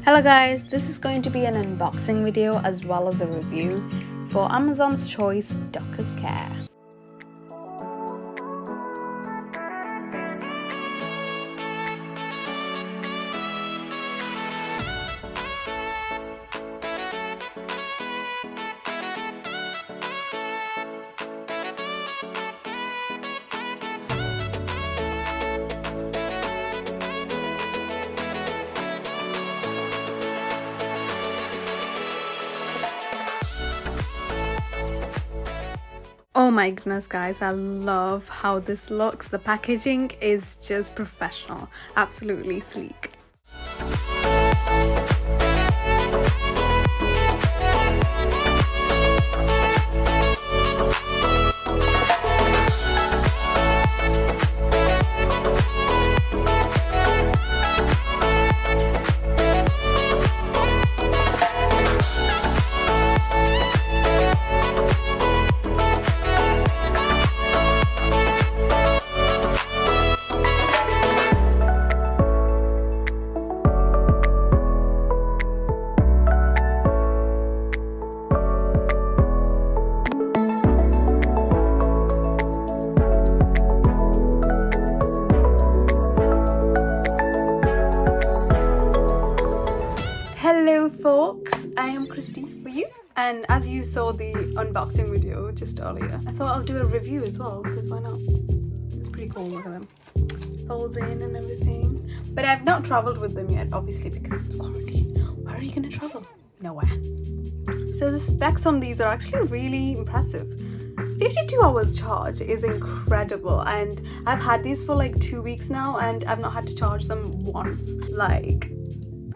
Hello guys, this is going to be an unboxing video as well as a review for Amazon's choice Daqaus Care. Oh my goodness guys, I love how this looks. The packaging is just professional, absolutely sleek. Hello folks, I am Christy for you, and as you saw the unboxing video just earlier, I thought I'll do a review as well, because why not? It's pretty cool, look at them. Folds in and everything. But I've not travelled with them yet, obviously, because it's quarantine. Where are you going to travel? Nowhere. So the specs on these are actually really impressive. 52 hours charge is incredible, and I've had these for like 2 weeks now and I've not had to charge them once. Like,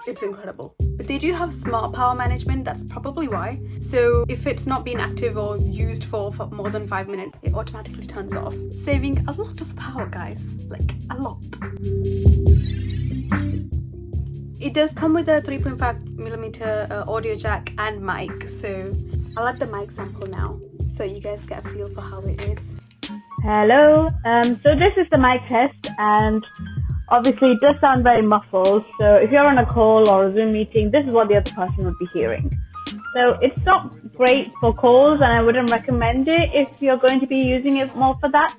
it's incredible. But they do have smart power management, that's probably why. So if it's not been active or used for more tthan 5 minutes, it automatically turns off, saving a lot of power, guys. Like, a lot. It does come with a 3.5mm audio jack and mic, so I'll let the mic sample now so you guys get a feel for how it is. Hello, so this is the mic test, and obviously it does sound very muffled, so if you're on a call or a Zoom meeting, this is what the other person would be hearing. So it's not great for calls, and I wouldn't recommend it if you're going to be using it more for that.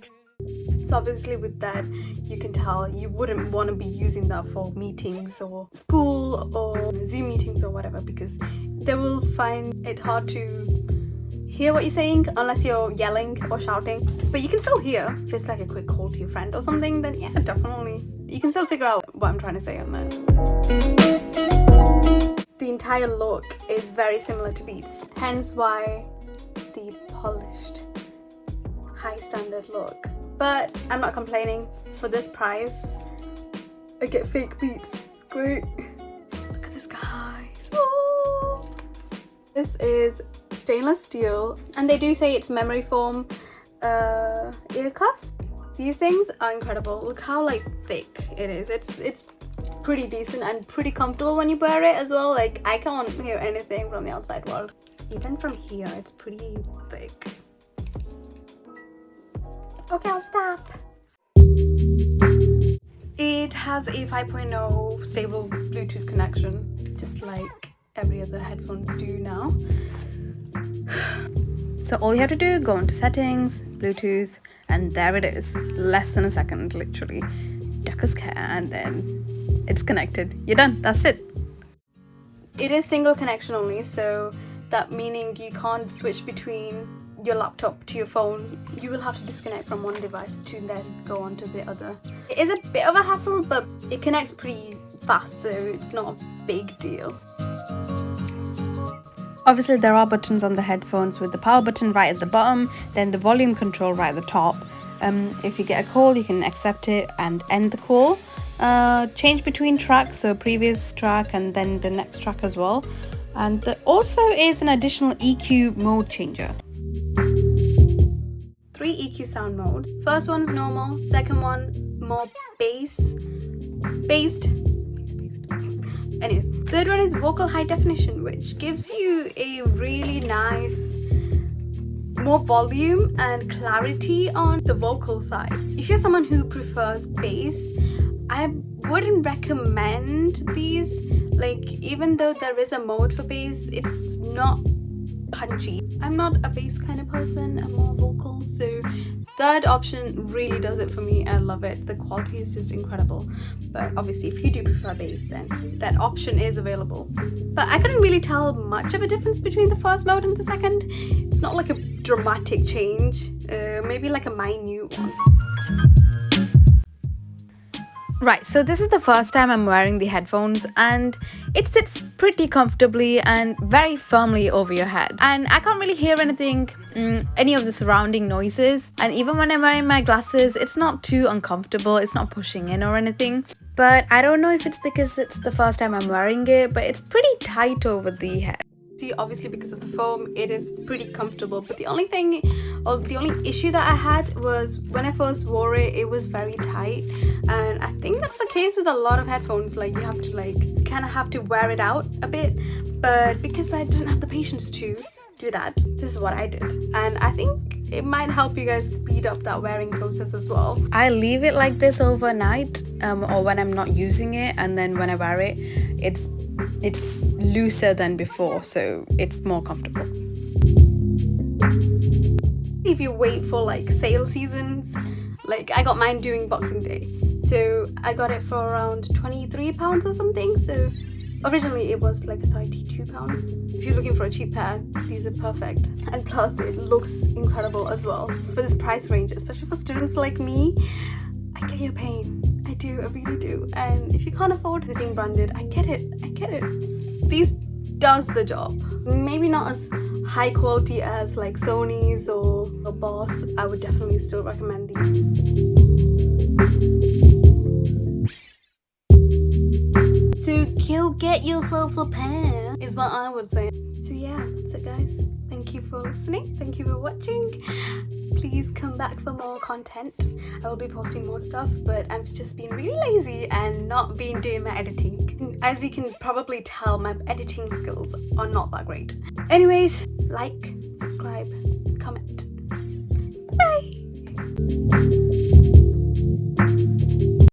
So obviously with that, you can tell you wouldn't want to be using that for meetings or school or Zoom meetings or whatever, because they will find it hard to hear what you're saying unless you're yelling or shouting. But you can still hear. If it's like a quick call to your friend or something, then yeah, definitely. You can still figure out what I'm trying to say on that. The entire look is very similar to Beats, hence why the polished, high standard look. But I'm not complaining. For this price, I get fake Beats. It's great. Look at this, guys. Oh. This is stainless steel, and they do say it's memory foam ear cuffs. These things are incredible. Look how like thick it is. It's pretty decent and pretty comfortable when you wear it as well. Like, I can't hear anything from the outside world. Even from here, it's pretty thick. Okay, I'll stop. It has a 5.0 stable Bluetooth connection, just like every other headphones do now. So all you have to do, go into settings, Bluetooth, and there it is. Less than a second, literally. Daqaus Care, and then it's connected. You're done, that's it. It is single connection only, so that meaning you can't switch between your laptop to your phone. You will have to disconnect from one device to then go on to the other. It is a bit of a hassle, but it connects pretty fast, so it's not a big deal. Obviously there are buttons on the headphones, with the power button right at the bottom, then the volume control right at the top. If you get a call, you can accept it and end the call. Change between tracks, so previous track and then the next track as well. And there also is an additional EQ mode changer. 3 EQ sound modes. First one's normal, second one more based. Anyways, third one is vocal high definition, which gives you a really nice, more volume and clarity on the vocal side. If you're someone who prefers bass, I wouldn't recommend these. Like, even though there is a mode for bass, it's not punchy. I'm not a bass kind of person, I'm more vocal, so third option really does it for me. I love it. The quality is just incredible. But obviously, if you do prefer bass, then that option is available. But I couldn't really tell much of a difference between the first mode and the second. It's not like a dramatic change, maybe like a minute one. Right, so this is the first time I'm wearing the headphones, and it sits pretty comfortably and very firmly over your head. And I can't really hear anything, any of the surrounding noises. And even when I'm wearing my glasses, it's not too uncomfortable, it's not pushing in or anything. But I don't know if it's because it's the first time I'm wearing it, but it's pretty tight over the head. Obviously, because of the foam, it is pretty comfortable, but the only thing, or the only issue that I had was when I first wore it, it was very tight. And I think that's the case with a lot of headphones, like you have to kind of have to wear it out a bit. But because I didn't have the patience to do that, this is what I did, and I think it might help you guys speed up that wearing process as well. I leave it like this overnight, or when I'm not using it, and then when I wear it, it's looser than before, so it's more comfortable. If you wait for like sale seasons, like I got mine during Boxing Day, so I got it for around £23 or something. So originally it was like £32. If you're looking for a cheap pair, these are perfect. And plus it looks incredible as well for this price range, especially for students like me. I get your pain. I do, I really do. And if you can't afford anything branded, I get it. These does the job. Maybe not as high quality as like Sony's or Boss. I would definitely still recommend these. So go get yourselves a pair, is what I would say. So yeah, that's it guys. Thank you for listening. Thank you for watching. Please come back for more content. I will be posting more stuff, but I've just been really lazy and not been doing my editing. As you can probably tell, my editing skills are not that great. Anyways, like, subscribe, comment. Bye!